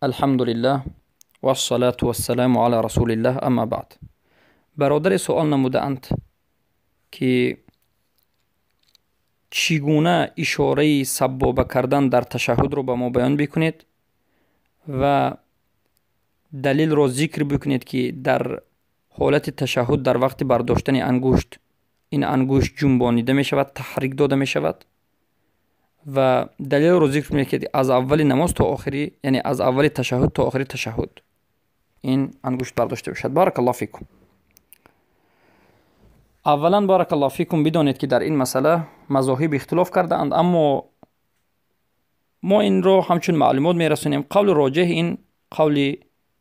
الحمد لله و الصلاة و السلام علی رسول الله، اما بعد. برادر سوال نموده اند که چگونه اشاره سبابه کردن در تشهد رو به ما بیان بکنید و دلیل رو ذکر بکنید که در حالت تشهد در وقت برداشتن انگشت این انگشت جنبانیده می شود، تحریک داده می شود و دلیل رو ذکر می کنید از اول نماز تا آخری، یعنی از اول تشهد تا آخری تشهد این انگشت برداشته بشد. بارک الله فیکم. اولا بارک الله فیکم بدانید که در این مسئله مذاهب اختلاف کرده اند، اما ما این رو همچون معلومات می رسونیم. قول راجح این قول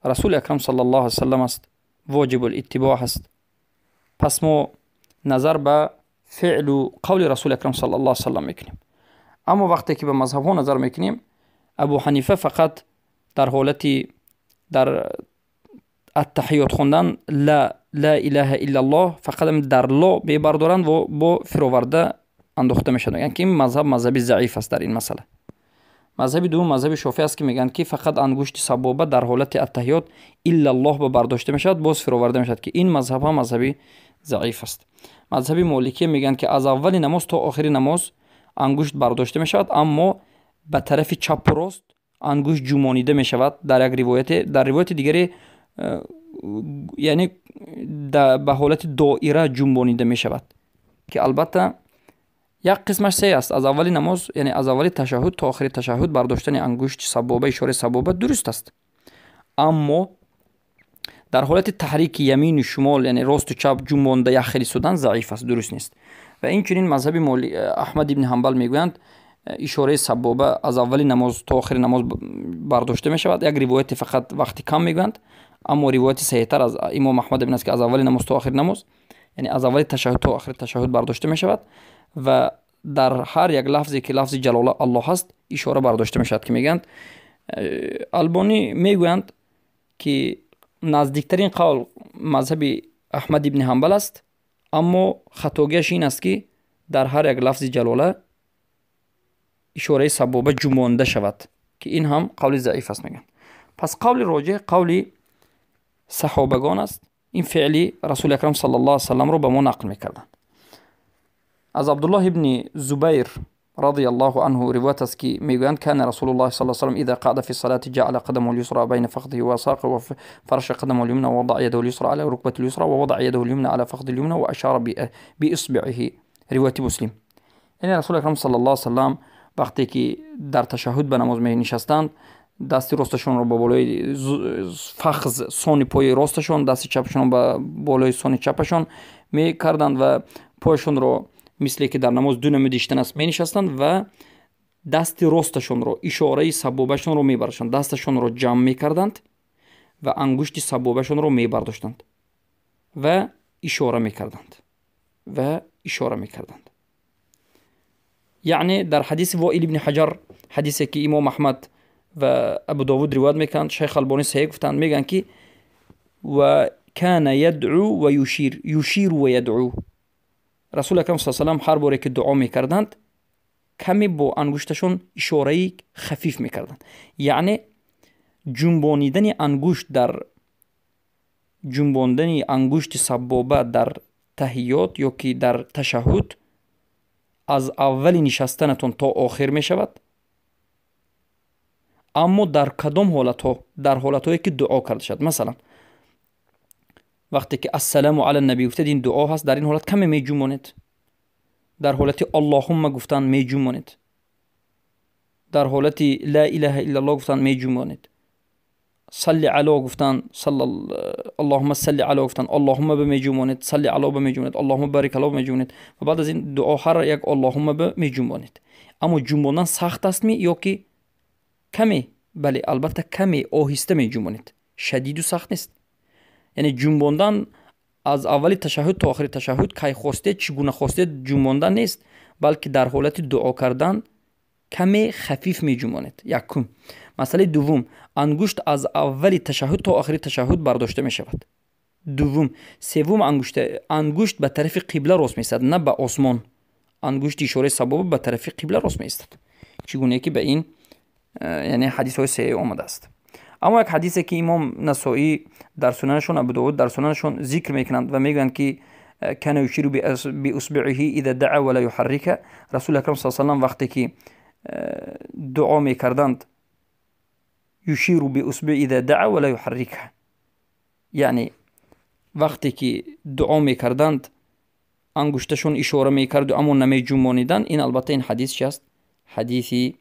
رسول اکرم صلی الله علیه وسلم است، واجب الاتباع است. پس ما نظر به فعل و قول رسول اکرم صلی الله علیه وسلم میکنیم. اما وقتی که به مذهب ها نظر میکنیم، ابو حنیفه فقط در حالت در التحیات خوندن لا اله الا الله فقط در لا ببردارند و با فراورده انداخته میشد، یعنی که این مذهب ضعیف است. در این مسئله مذهب دوم مذهب شافعی است که میگن که فقط انگشت سبابه در حالت التحیات الا الله به برداشته میشد، باز فراورده میشد، که این مذهب ها مذهب ضعیف است. مذهب مالکی میگن که از اول نماز تا آخر نماز انگشت برداشته میشود، اما به طرف چپ و راست انگشت جومانیده میشود. در یک روایت، در روایت دیگری یعنی به حالت دایره جنبانیده می شود، که البته یک قسمش سه است. از اول نماز یعنی از اول تشهد تا آخر تشهد برداشتن انگشت سبابه، اشاره سبابه درست است، اما در حالت تحریک یمین و شمال یعنی راست و چپ جنبانده یا خیلی سودن ضعیف است، درست نیست. و این چنین مذهب احمد ابن حنبل میگویند اشاره سبابه از اول نماز تا آخر نماز برداشته می شود. یک روایت فقط وقتی کم میگویند، اما روایت صحیح تر از امام احمد ابن است که از اول نماز تا آخر نماز یعنی از اول تشهد تا آخر تشهد برداشته می شود و در هر یک لفظی که لفظ جلال الله هست اشاره برداشته می شود، که میگند البانی میگویند که نزدیکترین قول مذهب احمد ابن حنبل است، اما خطاگیش این است که در هر یک لفظ جلاله اشاره سبابه جمانده شود، که این هم قول ضعیف است میگن. پس قول راجح قول صحابگان است. این فعلی رسول اکرم صلی الله علیه وسلم رو به ما نقل میکردن. از عبدالله ابن زبیر رضی الله عنه روایت است که میگویند کان رسول الله صلی الله علیه وسلم اذا قعد في الصلاه جعل قدمه اليسرى بين فخذه وساقه وفرش قدمه اليمنى ووضع يده اليسرى على ركبته اليسرى ووضع يده اليمنى على فخذ اليمنى واشار باصبعه. روایت مسلم. یعنی رسول اکرم صلی الله علیه وسلم وقتی که در تشهد به نماز می نشستند، دست راستشون رو با بالای فخذ سان پای راستشون، دست چپشون با بالای سان چپشون می کردند و پایشون رو مثل که در نماز دو نمود دیشتن است می نشستند و دست راستشون رو اشاره سبابشون رو می برداشتند، دستشون رو جمع می کردند و انگشت سبابشون رو می برداشتند و اشاره می کردند. یعنی در حدیث وائل ابن حجر، حدیثی که امام احمد و ابو داود روایت میکنند، شیخ البانی صحیح گفتند، میگن که و کان یدعو و یشیر و یدعو. رسول اکرم صلی الله علیه و هر باره که دعا میکردند کمی با انگشتشون اشاره خفیف میکردند، یعنی جنبانیدن انگشت سبابه در تحیات یا که در تشهد از اول نشستنتون تا آخر می شود، اما در کدام حالت ها؟ در حالت هایی که دعا کرده شد. مثلا وقتی که السلام علی النبی گفتید این دعا هست، در این حالت کمی می جنبانید. در حالت اللهم گفتن می جنبانید. در حالت لا اله الا الله گفتن می جنبانید. صلی علی گفتن اللهم صلی علی گفتن اللهم به می جنبانید، صلی علی به می جنبانید، اللهم بارک علی به می جنبانید و بعد از این دعا هر یک اللهم به می جنبانید. اما جنباندن سخت است یا که کمی؟ بله البته کمی آهسته می جنبانید، شدید و سخت نیست. یعنی جنباندن از اول تشهد تا آخر تشهد کی خواسته چگونه خواسته جنباندن نیست، بلکه در حالت دعا کردن کمی خفیف می جنبانید. یکم. مسئله دوم، انگشت از اول تشهد تا آخر تشهد برداشته می شود. دوم. سوم، انگشت به طرف قبله راست می ایستد، نه به آسمان. انگشت اشاره سبابه به طرف قبله راست می ایستد، چگونه که به این یعنی حدیث های صحیح آمده است. اما یک حدیثی که امام نسائی در سننشون، ابو داود در سننشون ذکر میکنند و میگن که کان یشیر باصبعه اذا دعا ولا يحرك. رسول اکرم صلی الله علیه و وقتی که دعا میکردند، یشیر باصبعه اذا دعا ولا يحرك، یعنی وقتی که دعا میکردند انگشتشون اشاره میکرد و اما نمی جنبانیدن. این البته این حدیث چی است؟ حدیثی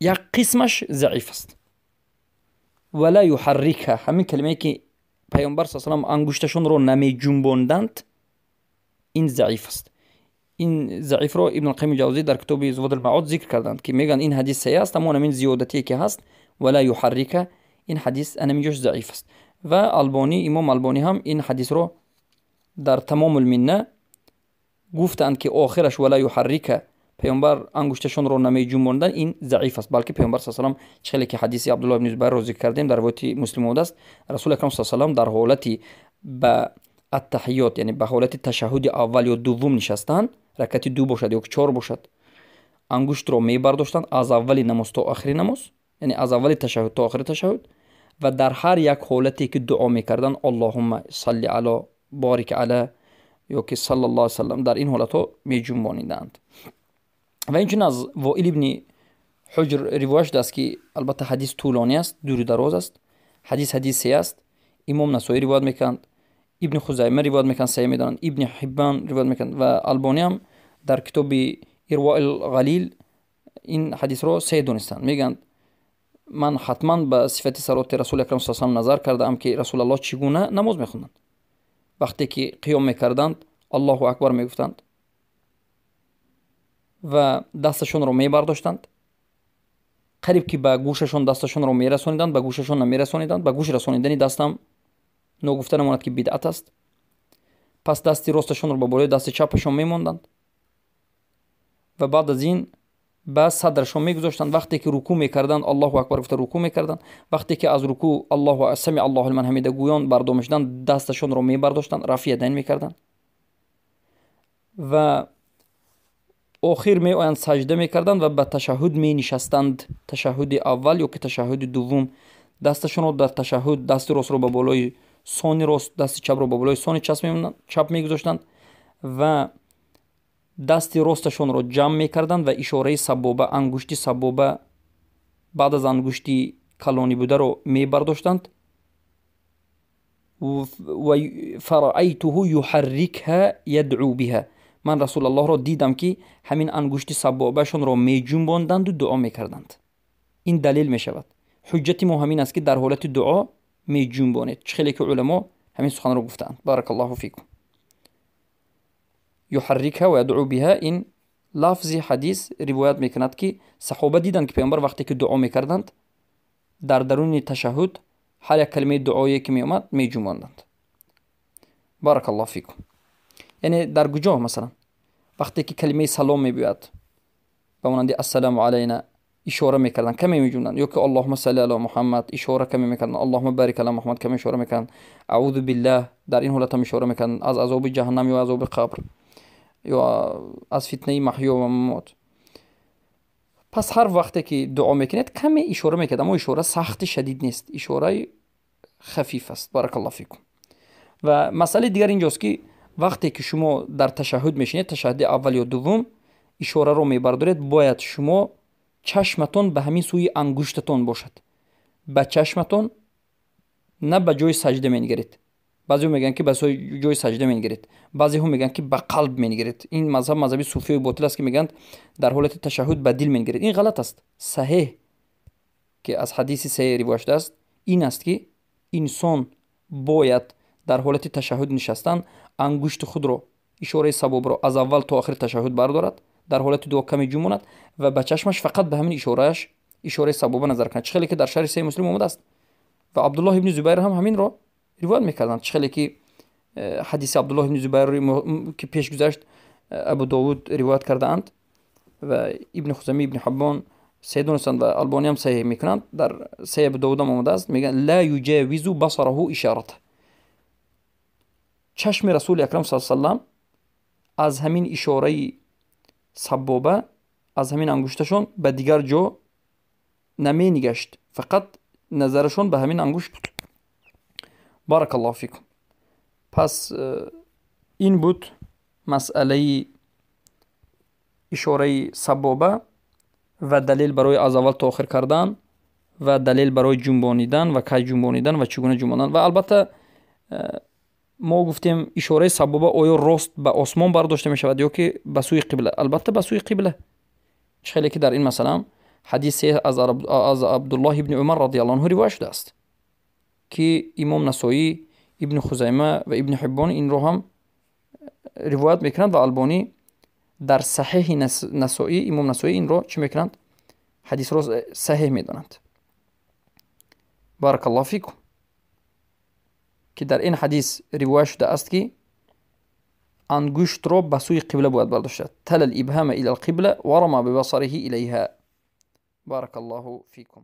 یک قسمش ضعیف است. ولا یحرک، همین کلمه که پیامبر صلی الله علیه و آله انگشتشون رو نمی جنباندند این ضعیف است. این ضعیف رو ابن القیم جوزی در کتاب زواد المعاد ذکر کردند که میگن این حدیث صحیح است، اما همین زیادتی که هست ولا یحرک، این حدیث انمیجش ضعیف است. و البانی، امام البانی هم این حدیث رو در تمام المنه گفتند که آخرش ولا یحرک، پیامبر انگشتشون رو نمی جنباندن، این ضعیف است. بلکه پیامبر صلی الله علیه و آله چخیلی که حدیث عبدالله بن زبیر رو ذکر کردیم در روایت مسلم است، رسول اکرم صلی الله علیه و آله در حالتی به التحیات، یعنی به حالت تشهد اول یا دوم نشستن، رکعت 2 باشد یا 4 باشد، انگشت رو می برداشتند از اولی نماز تا آخری نماز، یعنی از اولی تشهد تا آخری تشهد، و در هر یک حالتی که دعا میکردن اللهم صل علی بارک علی یا که صلی الله علیه و سلم، در این حالت ها می جنبانیدند. و اینچون از وائل ابن حجر روایت دست که البته حدیث طولانی است، دور دراز است، حدیث است. امام نسائی روایت میکنند، ابن خزیمه روایت میکنند، صحیح میدانند، ابن حبان روایت میکنند و البانی هم در کتاب ارواء الغلیل این حدیث رو صحیح دونستند. میگن من حتما به صفت صلوات رسول اکرم صلی الله علیه و آله نظر کردم که رسول الله چگونه نماز میخوندند. وقتی که قیام میکردند الله اکبر میگفتند و دستشون رو میبرداشتند، قریب که به گوششون دستشون رو میرسونیدند، به گوششون نمیرسونیدند. به گوش رسونیدن دستم نگفته نماند که بدعت است. پس دستی راستشون رو به بالای دست چپشون میموندند و بعد از این به صدرشون میگذاشتند. وقتی که رکوع میکردند الله اکبر گفته رکوع میکردند. وقتی که از رکوع الله سمع الله لمن حمیده گویان برداشتند، دستشون رو میبرداشتند، رفع یدین میکردند و آخر می آیند سجده میکردند و به تشهد می نشستند. تشهد اول یا که تشهد دوم، دستشون رو در تشهد، دست راست رو به بالای سان راست، دست چپ رو به بالای سان چپ میگذاشتند و دست راستشون رو جمع میکردند و اشاره سبابه، انگشتی سبابه بعد از انگشتی کلانی بوده رو میبرداشتند و فرأیته یحرکها یدعو بها. من رسول الله را دیدم که همین انگشت سبابه شون را می جنباندند و دعا میکردند. این دلیل می شود. حجت ما همین است که در حالت دعا می جنبانید. خیلی که علما همین سخن را گفتند. بارک الله فیکم. یحرکها و یدعو بها، این لفظ حدیث روایت میکند که صحابه دیدند که پیامبر وقتی که دعا میکردند در درون تشهد هر یک کلمه دعایی که می اومد می جنباندند. بارک الله فیکم. یعنی در کجا مثلا وقتی که کلمه سلام میبیاد به مانند السلام علینا اشاره میکردن، کمی میجوندن، یا که اللهم صل علی محمد اشاره کمی میکردن، اللهم بارک علی محمد کمی اشاره میکردن، اعوذ بالله در این حالت هم اشاره میکردن از عذاب جهنم یا عذاب قبر یا از فتنه محیا و ممات. پس هر وقتی که دعا میکنید کمی اشاره میکرد، اما اشاره سخت شدید نیست، اشاره خفیف است. بارک الله فیکم. و مسئله دیگر اینجاست که وقتی که شما در تشهد میشینید، تشهد اول یا دوم، اشاره رو میبردارید، باید شما چشمتون به همین سوی انگشتتون باشد، به چشمتون، نه به جای سجده مینگرید. بعضی میگن که به جای سجده مینگرید، بعضی هم میگن که به قلب مینگرید. این مذهبی صوفی و باطل است که میگن در حالت تشهد به دل مینگرید. این غلط است. صحیح که از حدیث صحیح روایت است این است که انسان باید در حالت تشهد نشستن انگشت خود رو، اشاره سباب رو از اول تا آخر تشهد بردارد، در حالت دعا کمی جموند و به چشمش فقط به همین اشاره سبابه نظر کند. چخیلی که در شرح صحیح مسلم آمده است و عبدالله ابن زبیر هم همین رو روایت میکردند. چخیلی که حدیث عبدالله ابن زبیر که پیش گذشت ابو داود روایت کرده اند و ابن خزیمه، ابن حبان صحیح دونستند و البانی هم صحیح میکنند. در صحیح ابو داود هم آمده است، میگن لا یجاوز بصره اشارته. چشم رسول اکرم صلی الله علیه و سلم از همین اشاره سبابه از همین انگشتشون به دیگر جا نمی نگشت، فقط نظرشون به همین انگشت بود. بارک الله فیکم. پس این بود مسئله اشاره سبابه و دلیل برای از اول تا آخر کردن و دلیل برای جنبانیدن و کی جنبانیدن و چگونه جنباندن. و البته ما گفتیم اشاره سبابه آیا راست به آسمان برداشته می شود یا که به سوی قبله؟ البته به سوی قبله. خیلی که در این مثلا حدیث از عبدالله ابن عمر رضی الله عنه روایت شده است که امام نسائی، ابن خزیمه و ابن حبان این رو هم روایت میکنند و البانی در صحیح نسائی، امام نسائی این رو چه میکنند؟ حدیث رو صحیح میدانند. بارک الله فیکم. که در این حدیث روایت شده است که انگشت را به سوی قبله باید برداشت. تل الابهام الى القبله ورمى ببصره الیها. بارک الله فیکم.